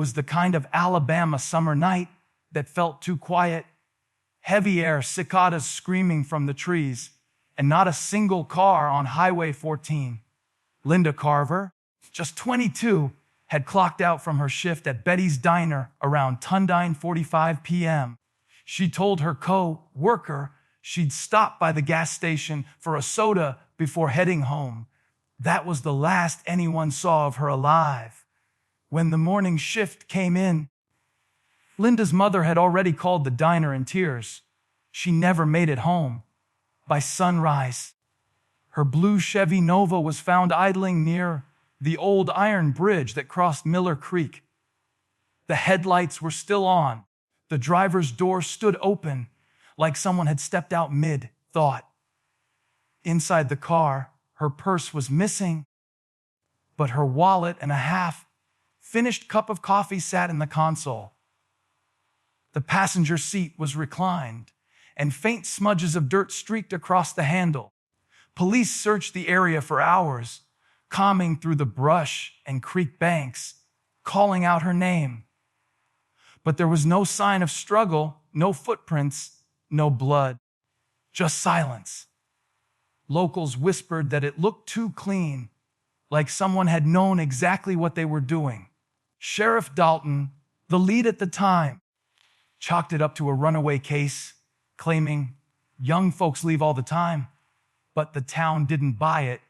was the kind of Alabama summer night that felt too quiet. Heavy air, cicadas screaming from the trees, and not a single car on Highway 14. Linda Carver, just 22, had clocked out from her shift at Betty's Diner around 10:45 p.m. She told her co-worker she'd stop by the gas station for a soda before heading home. That was the last anyone saw of her alive. When the morning shift came in, Linda's mother had already called the diner in tears. She never made it home. By sunrise, her blue Chevy Nova was found idling near the old iron bridge that crossed Miller Creek. The headlights were still on. The driver's door stood open, like someone had stepped out mid-thought. Inside the car, her purse was missing, but her wallet and a half-finished cup of coffee sat in the console. The passenger seat was reclined, and faint smudges of dirt streaked across the handle. Police searched the area for hours, combing through the brush and creek banks, calling out her name. But there was no sign of struggle, no footprints, no blood, just silence. Locals whispered that it looked too clean, like someone had known exactly what they were doing. Sheriff Dalton, the lead at the time, chalked it up to a runaway case, claiming young folks leave all the time, but the town didn't buy it,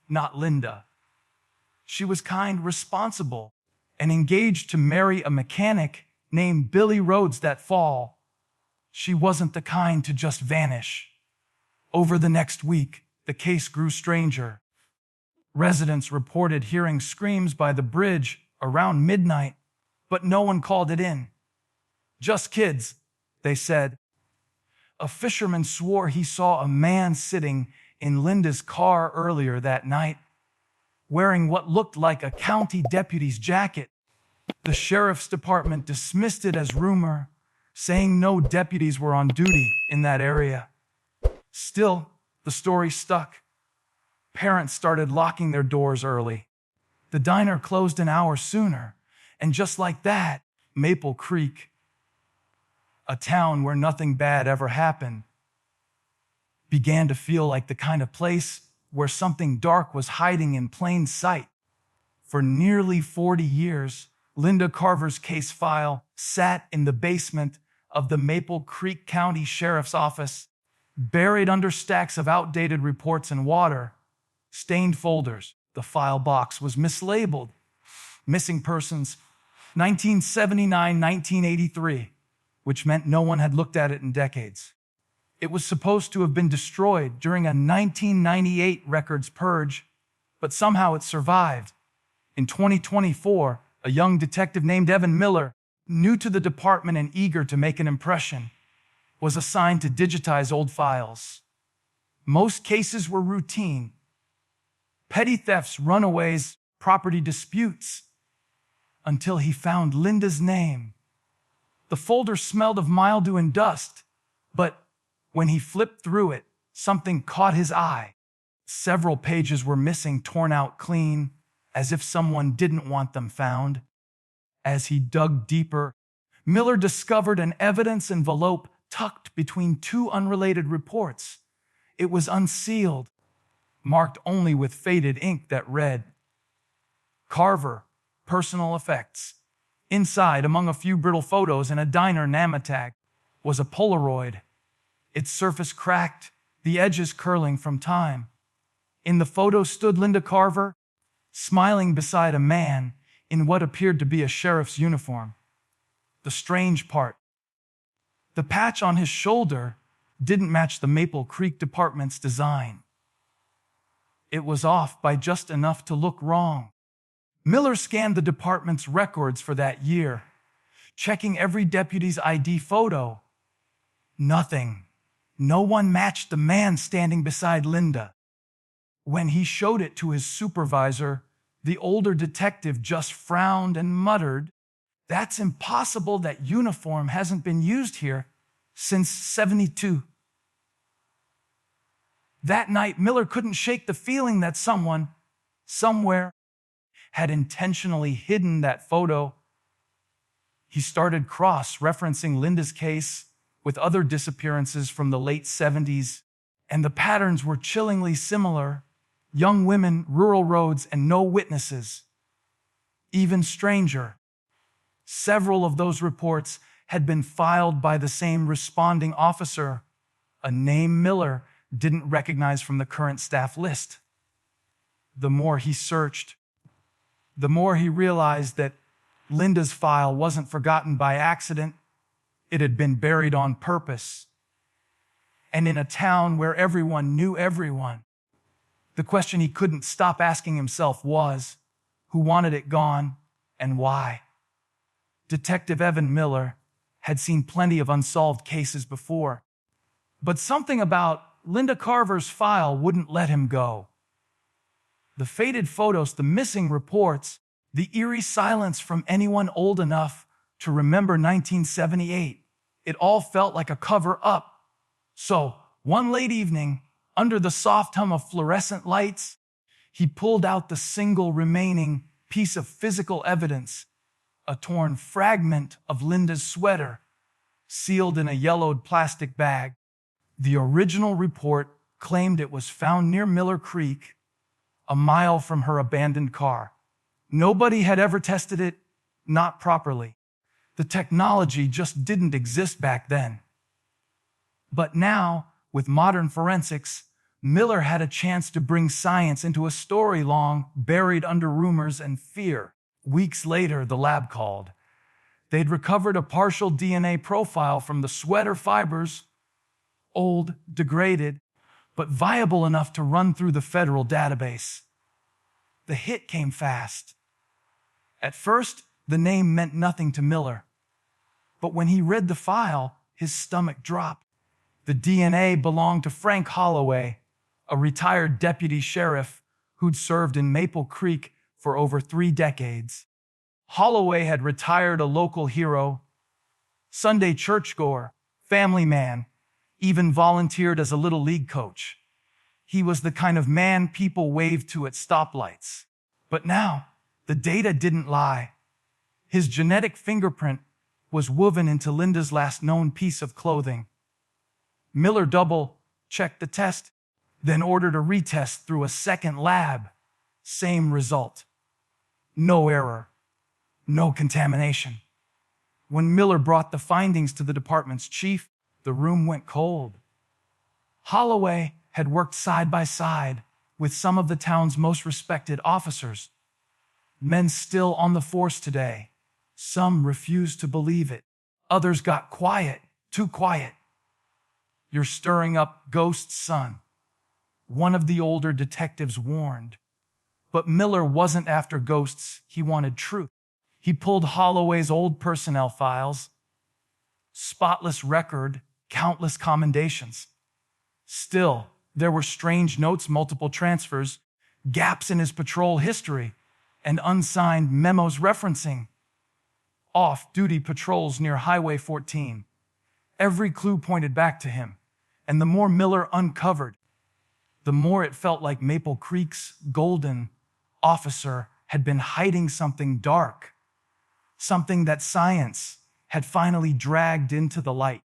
not Linda. She was kind, responsible, and engaged to marry a mechanic named Billy Rhodes that fall. She wasn't the kind to just vanish. Over the next week, the case grew stranger. Residents reported hearing screams by the bridge around midnight, but no one called it in. Just kids, they said. A fisherman swore he saw a man sitting in Linda's car earlier that night, wearing what looked like a county deputy's jacket. The sheriff's department dismissed it as rumor, saying no deputies were on duty in that area. Still, the story stuck. Parents started locking their doors early. The diner closed an hour sooner, and just like that, Maple Creek, a town where nothing bad ever happened, began to feel like the kind of place where something dark was hiding in plain sight. For nearly 40 years, Linda Carver's case file sat in the basement of the Maple Creek County Sheriff's Office, buried under stacks of outdated reports and water-stained folders. The file box was mislabeled. Missing persons, 1979-1983, which meant no one had looked at it in decades. It was supposed to have been destroyed during a 1998 records purge, but somehow it survived. In 2024, a young detective named Evan Miller, new to the department and eager to make an impression, was assigned to digitize old files. Most cases were routine: petty thefts, runaways, property disputes, until he found Linda's name. The folder smelled of mildew and dust, but when he flipped through it, something caught his eye. Several pages were missing, torn out clean, as if someone didn't want them found. As he dug deeper, Miller discovered an evidence envelope tucked between two unrelated reports. It was unsealed, marked only with faded ink that read, Carver, personal effects. Inside, among a few brittle photos and a diner NAMA tag, was a Polaroid, its surface cracked, the edges curling from time. In the photo stood Linda Carver, smiling beside a man in what appeared to be a sheriff's uniform. The strange part: the patch on his shoulder didn't match the Maple Creek Department's design. It was off by just enough to look wrong. Miller scanned the department's records for that year, checking every deputy's ID photo. Nothing. No one matched the man standing beside Linda. When he showed it to his supervisor, the older detective just frowned and muttered, "That's impossible. That uniform hasn't been used here since '72. That night, Miller couldn't shake the feeling that someone, somewhere, had intentionally hidden that photo He started cross-referencing Linda's case with other disappearances from the late 70s, and the patterns were chillingly similar: young women, rural roads, and no witnesses. Even stranger, several of those reports had been filed by the same responding officer, a name Miller didn't recognize from the current staff list. The more he searched, the more he realized that Linda's file wasn't forgotten by accident. It had been buried on purpose. And in a town where everyone knew everyone. The question he couldn't stop asking himself was, who wanted it gone and why? Detective Evan Miller had seen plenty of unsolved cases before, but something about Linda Carver's file wouldn't let him go. The faded photos, the missing reports, the eerie silence from anyone old enough to remember 1978. It all felt like a cover-up. So, one late evening, under the soft hum of fluorescent lights, he pulled out the single remaining piece of physical evidence, a torn fragment of Linda's sweater, sealed in a yellowed plastic bag. The original report claimed it was found near Miller Creek, a mile from her abandoned car. Nobody had ever tested it, not properly. The technology just didn't exist back then. But now, with modern forensics, Miller had a chance to bring science into a story long buried under rumors and fear. Weeks later, the lab called. They'd recovered a partial DNA profile from the sweater fibers, old, degraded, but viable enough to run through the federal database. The hit came fast. At first, the name meant nothing to Miller. But when he read the file, his stomach dropped. The DNA belonged to Frank Holloway, a retired deputy sheriff who'd served in Maple Creek for over 3 decades. Holloway had retired a local hero, Sunday churchgoer, family man, even volunteered as a little league coach. He was the kind of man people waved to at stoplights. But now, the data didn't lie. His genetic fingerprint was woven into Linda's last known piece of clothing. Miller double-checked the test, then ordered a retest through a second lab. Same result. No error. No contamination. When Miller brought the findings to the department's chief, the room went cold. Holloway had worked side by side with some of the town's most respected officers. Men still on the force today. Some refused to believe it. Others got quiet, too quiet. "You're stirring up ghosts, son," one of the older detectives warned. But Miller wasn't after ghosts, he wanted truth. He pulled Holloway's old personnel files. Spotless record, countless commendations. Still, there were strange notes, multiple transfers, gaps in his patrol history, and unsigned memos referencing off-duty patrols near Highway 14. Every clue pointed back to him, and the more Miller uncovered, the more it felt like Maple Creek's golden officer had been hiding something dark, something that science had finally dragged into the light.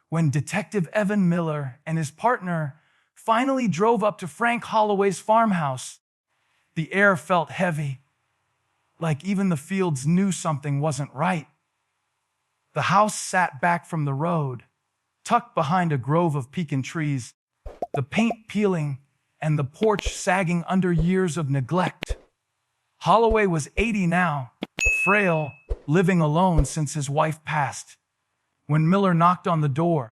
When Detective Evan Miller and his partner finally drove up to Frank Holloway's farmhouse, the air felt heavy, like even the fields knew something wasn't right. The house sat back from the road, tucked behind a grove of pecan trees, the paint peeling and the porch sagging under years of neglect. Holloway was 80 now, frail, living alone since his wife passed. When Miller knocked on the door,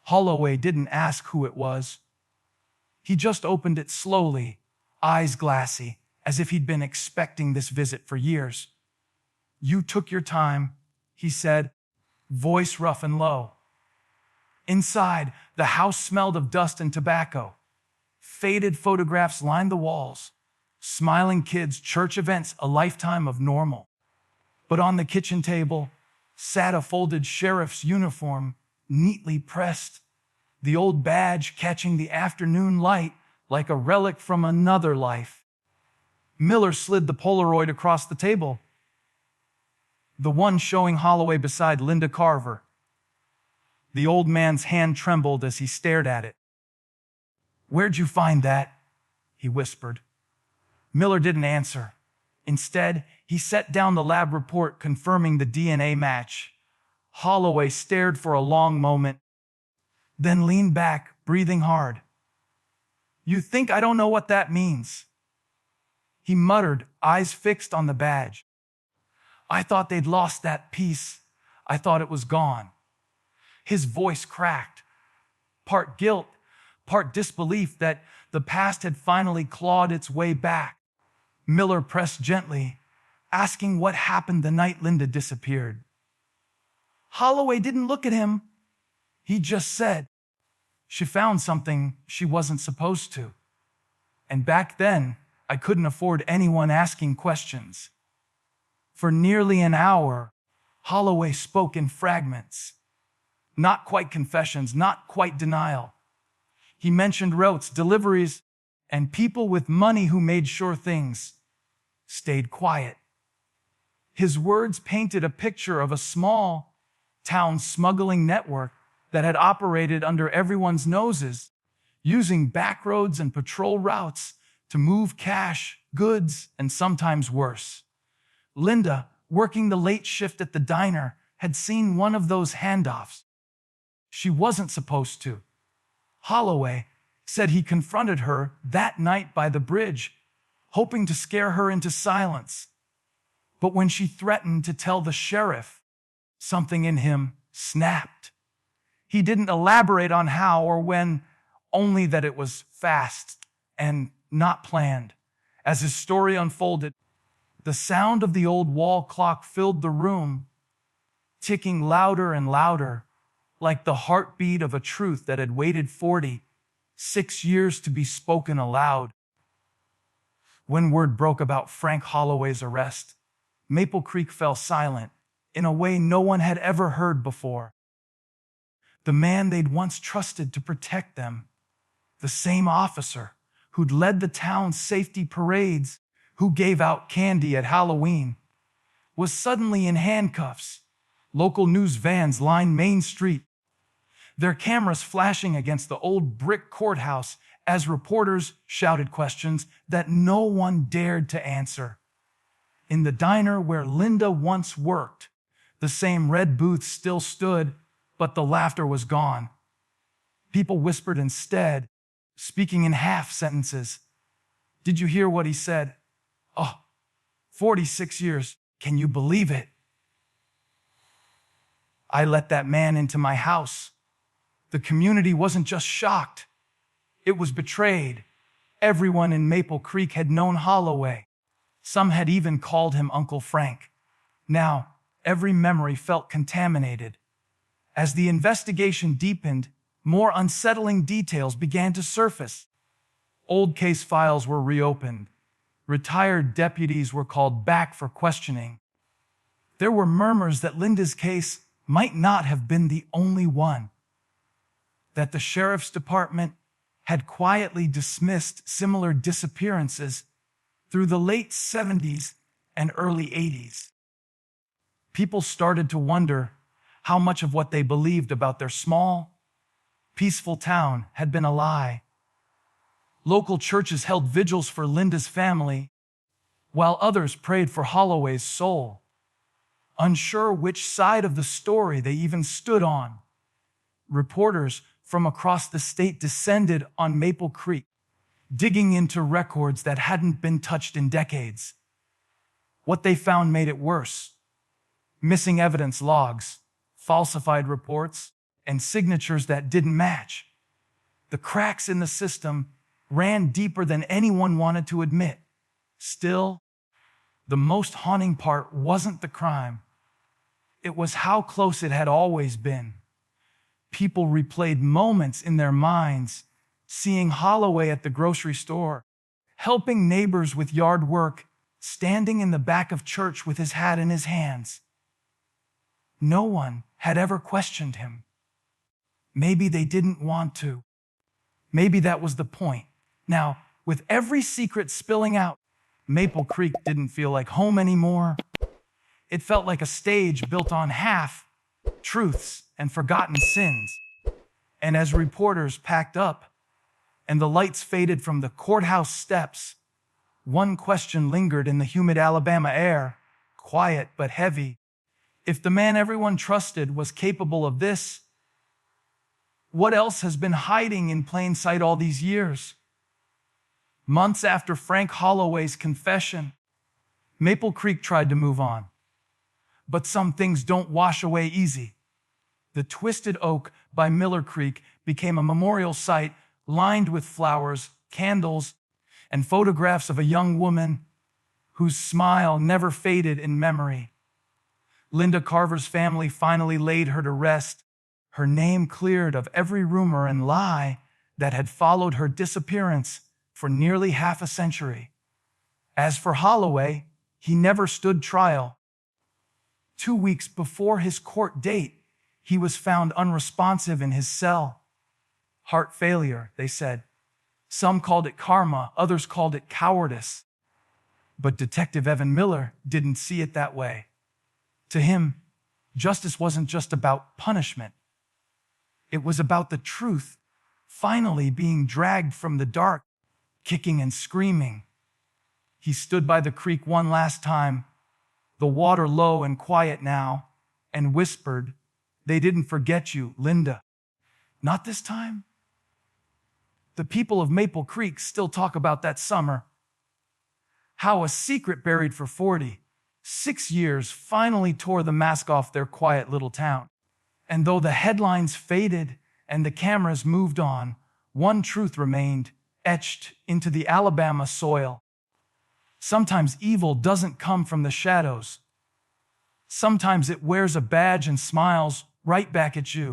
Holloway didn't ask who it was. He just opened it slowly, eyes glassy, as if he'd been expecting this visit for years. "You took your time," he said, voice rough and low. Inside, the house smelled of dust and tobacco. Faded photographs lined the walls. Smiling kids, church events, a lifetime of normal. But on the kitchen table sat a folded sheriff's uniform, neatly pressed, the old badge catching the afternoon light like a relic from another life. Miller slid the Polaroid across the table. the one showing Holloway beside Linda Carver. The old man's hand trembled as he stared at it. "Where'd you find that?" he whispered. Miller didn't answer. Instead, he set down the lab report confirming the DNA match. Holloway stared for a long moment, then leaned back, breathing hard. "You think I don't know what that means?" he muttered, eyes fixed on the badge. "I thought they'd lost that piece. I thought it was gone." His voice cracked, part guilt, part disbelief that the past had finally clawed its way back. Miller pressed gently, asking what happened the night Linda disappeared. Holloway didn't look at him. He just said, "She found something she wasn't supposed to. And back then, I couldn't afford anyone asking questions." For nearly an hour, Holloway spoke in fragments. Not quite confessions, not quite denial. He mentioned routes, deliveries, and people with money who made sure things stayed quiet. His words painted a picture of a small town smuggling network that had operated under everyone's noses, using back roads and patrol routes to move cash, goods, and sometimes worse. Linda, working the late shift at the diner, had seen one of those handoffs. She wasn't supposed to. Holloway said he confronted her that night by the bridge, hoping to scare her into silence. But when she threatened to tell the sheriff, something in him snapped. He didn't elaborate on how or when, only that it was fast and not planned. As his story unfolded, the sound of the old wall clock filled the room, ticking louder and louder, like the heartbeat of a truth that had waited 46 years to be spoken aloud. When word broke about Frank Holloway's arrest, Maple Creek fell silent in a way no one had ever heard before. The man they'd once trusted to protect them, the same officer who'd led the town's safety parades, who gave out candy at Halloween, was suddenly in handcuffs. Local news vans lined Main Street, their cameras flashing against the old brick courthouse as reporters shouted questions that no one dared to answer. In the diner where Linda once worked, the same red booth still stood, but the laughter was gone. People whispered instead, speaking in half sentences. "Did you hear what he said? Oh, 46 years. Can you believe it? I let that man into my house." The community wasn't just shocked. It was betrayed. Everyone in Maple Creek had known Holloway. Some had even called him Uncle Frank. Now, every memory felt contaminated. As the investigation deepened, more unsettling details began to surface. Old case files were reopened. Retired deputies were called back for questioning. There were murmurs that Linda's case might not have been the only one, that the sheriff's department had quietly dismissed similar disappearances through the late 70s and early 80s. People started to wonder how much of what they believed about their small, peaceful town had been a lie. Local churches held vigils for Linda's family, while others prayed for Holloway's soul, unsure which side of the story they even stood on. Reporters from across the state descended on Maple Creek, digging into records that hadn't been touched in decades. What they found made it worse. Missing evidence logs, falsified reports, and signatures that didn't match. The cracks in the system ran deeper than anyone wanted to admit. Still, the most haunting part wasn't the crime. It was how close it had always been. People replayed moments in their minds, seeing Holloway at the grocery store, helping neighbors with yard work, standing in the back of church with his hat in his hands. No one had ever questioned him. Maybe they didn't want to. Maybe that was the point. Now, with every secret spilling out, Maple Creek didn't feel like home anymore. It felt like a stage built on half-truths and forgotten sins. And as reporters packed up and the lights faded from the courthouse steps, one question lingered in the humid Alabama air, quiet but heavy. If the man everyone trusted was capable of this, what else has been hiding in plain sight all these years? Months after Frank Holloway's confession, Maple Creek tried to move on. But some things don't wash away easy. The Twisted Oak by Miller Creek became a memorial site lined with flowers, candles, and photographs of a young woman whose smile never faded in memory. Linda Carver's family finally laid her to rest, her name cleared of every rumor and lie that had followed her disappearance for nearly half a century. As for Holloway, he never stood trial. 2 weeks before his court date, he was found unresponsive in his cell. Heart failure, they said. Some called it karma, others called it cowardice. But Detective Evan Miller didn't see it that way. To him, justice wasn't just about punishment. It was about the truth finally being dragged from the dark, kicking and screaming. He stood by the creek one last time, the water low and quiet now, and whispered, "They didn't forget you, Linda." Not this time. The people of Maple Creek still talk about that summer. How a secret buried for 46 years finally tore the mask off their quiet little town. And though the headlines faded and the cameras moved on, one truth remained etched into the Alabama soil. Sometimes evil doesn't come from the shadows. Sometimes it wears a badge and smiles right back at you.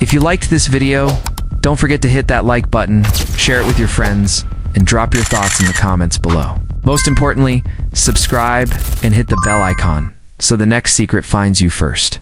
If you liked this video, don't forget to hit that like button, share it with your friends, and drop your thoughts in the comments below. Most importantly, subscribe and hit the bell icon so the next secret finds you first.